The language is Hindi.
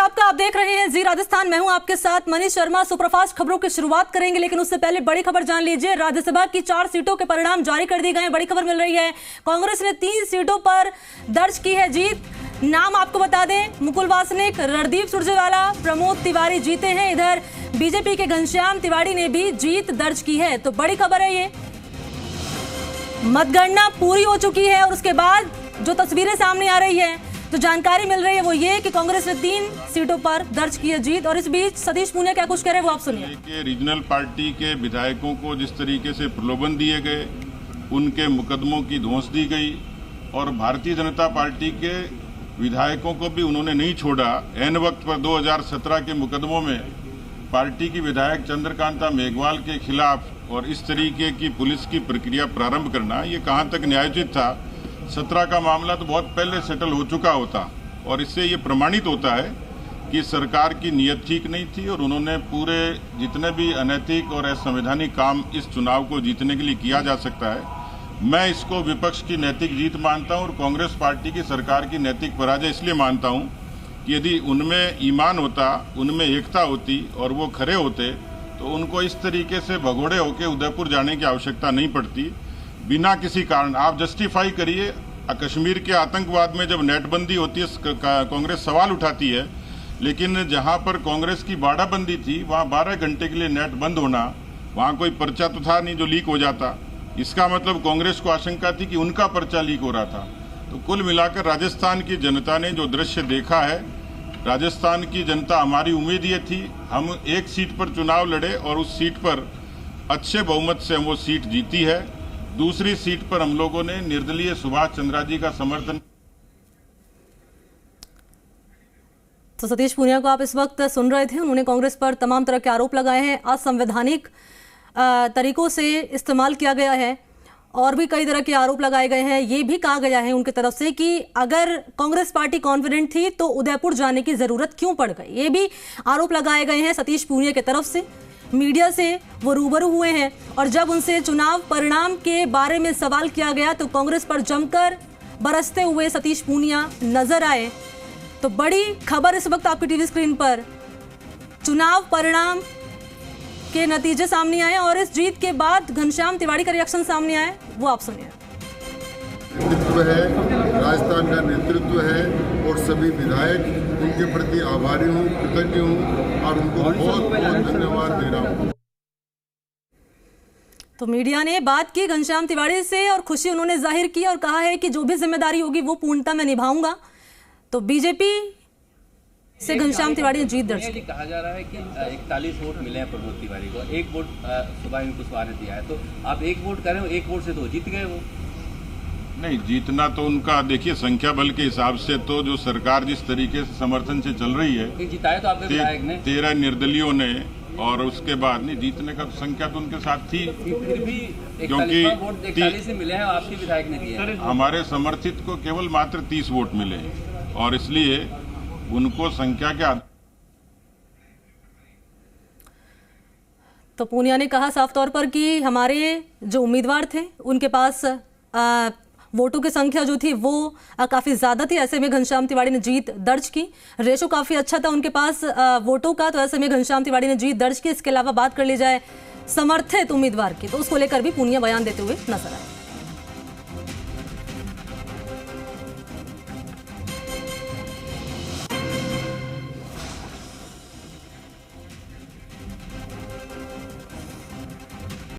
आपका, आप देख रहे हैं जी राजस्थान। मैं हूं आपके साथ मनीष शर्मा। सुपरफास्ट खबरों की शुरुआत करेंगे, लेकिन उससे पहले बड़ी खबर जान लीजिए। राज्यसभा की 4 सीटों के परिणाम जारी कर दिए गए। बड़ी खबर मिल रही है, कांग्रेस ने 3 सीटों पर दर्ज की है जीत। नाम आपको बता दें, मुकुल वासनिक, रणदीप सुरजेवाला, प्रमोद तिवारी जीते हैं। इधर बीजेपी के घनश्याम तिवाड़ी ने भी जीत दर्ज की है। तो बड़ी खबर है ये। मतगणना पूरी हो चुकी है और उसके बाद जो तस्वीरें सामने आ रही है, तो जानकारी मिल रही है वो ये कि कांग्रेस ने 3 सीटों पर दर्ज की है जीत। और इस बीच सतीश पूनिया क्या कुछ कह रहे हैं वो आप सुनिए। रीजनल पार्टी के विधायकों को जिस तरीके से प्रलोभन दिए गए, उनके मुकदमों की धौंस दी गई और भारतीय जनता पार्टी के विधायकों को भी उन्होंने नहीं छोड़ा। ऐन वक्त पर 2017 के मुकदमों में पार्टी की विधायक चंद्रकांता मेघवाल के खिलाफ और इस तरीके की पुलिस की प्रक्रिया प्रारंभ करना, ये कहां तक न्यायोचित था। 17 का मामला तो बहुत पहले सेटल हो चुका होता और इससे ये प्रमाणित होता है कि सरकार की नीयत ठीक नहीं थी और उन्होंने पूरे जितने भी अनैतिक और असंवैधानिक काम इस चुनाव को जीतने के लिए किया जा सकता है, मैं इसको विपक्ष की नैतिक जीत मानता हूं और कांग्रेस पार्टी की सरकार की नैतिक पराजय इसलिए मानता हूं कि यदि उनमें ईमान होता, उनमें एकता होती और वो खरे होते तो उनको इस तरीके से भगोड़े होकर उदयपुर जाने की आवश्यकता नहीं पड़ती। बिना किसी कारण आप जस्टिफाई करिए, कश्मीर के आतंकवाद में जब नेटबंदी होती है कांग्रेस सवाल उठाती है, लेकिन जहां पर कांग्रेस की बाड़ाबंदी थी वहां 12 घंटे के लिए नेट बंद होना, वहां कोई पर्चा तो था नहीं जो लीक हो जाता। इसका मतलब कांग्रेस को आशंका थी कि उनका पर्चा लीक हो रहा था। तो कुल मिलाकर राजस्थान की जनता ने जो दृश्य देखा है, राजस्थान की जनता, हमारी उम्मीद ये थी हम एक सीट पर चुनाव लड़े और उस सीट पर अच्छे बहुमत से हम वो सीट जीती है। दूसरी सीट पर हम लोगों ने निर्दलीय सुभाष चंद्रा जी का समर्थन। तो सतीश पूनिया को आप इस वक्त सुन रहे थे। उन्होंने कांग्रेस पर तमाम तरह के आरोप लगाए हैं, असंवैधानिक तरीकों से इस्तेमाल किया गया है और भी कई तरह के आरोप लगाए गए हैं। ये भी कहा गया है उनकी तरफ से कि अगर कांग्रेस पार्टी कॉन्फिडेंट थी तो उदयपुर जाने की जरूरत क्यों पड़ गई। ये भी आरोप लगाए गए हैं सतीश पूनिया की तरफ से। मीडिया से वो रूबरू हुए हैं और जब उनसे चुनाव परिणाम के बारे में सवाल किया गया तो कांग्रेस पर जमकर बरसते हुए सतीश पूनिया नजर आए। तो बड़ी खबर इस वक्त आपकी टीवी स्क्रीन पर, चुनाव परिणाम के नतीजे सामने आए और इस जीत के बाद घनश्याम तिवाड़ी का रिएक्शन सामने आया, वो आप सुनिए। नेतृत्व है, राजस्थान का नेतृत्व है और सभी विधायक उनके प्रति आभारी हूँ, कृतज्ञ हूँ और उनको बहुत बहुत धन्यवाद दे रहा हूँ। तो मीडिया ने बात की घनश्याम तिवाड़ी से और खुशी उन्होंने जाहिर की और कहा है कि जो भी जिम्मेदारी होगी वो पूर्णतः मैं निभाऊंगा। तो बीजेपी से घनश्याम तिवाड़ी ने जीत दर्ज की। कहा जा रहा है कि 41 वोट मिले हैं प्रमोद तिवारी को, 1 वोट सुभाष कुशवाहा ने दिया है। तो आप 1 वोट करें, 1 वोट से तो जीत गए वो। नहीं, जीतना तो उनका, देखिए संख्या बल के हिसाब से तो जो सरकार जिस तरीके से समर्थन से चल रही है, जिताया तो आपके विधायक ने 13 निर्दलियों ने और उसके बाद नहीं जीतने का संख्या तो उनके साथ थी, फिर भी क्योंकि 41 मिले हैं आपके विधायक ने दिए। हमारे समर्थित को केवल मात्र 30 वोट मिले और इसलिए उनको संख्या के आधार। तो पूनिया ने कहा साफ तौर पर कि हमारे जो उम्मीदवार थे उनके पास वोटों की संख्या जो थी वो काफ़ी ज़्यादा थी। ऐसे में घनश्याम तिवाड़ी ने जीत दर्ज की। रेशो काफ़ी अच्छा था उनके पास वोटों का, तो ऐसे में घनश्याम तिवाड़ी ने जीत दर्ज की। इसके अलावा बात कर ली जाए समर्थित उम्मीदवार की, तो उसको लेकर भी पूनिया बयान देते हुए नजर आए।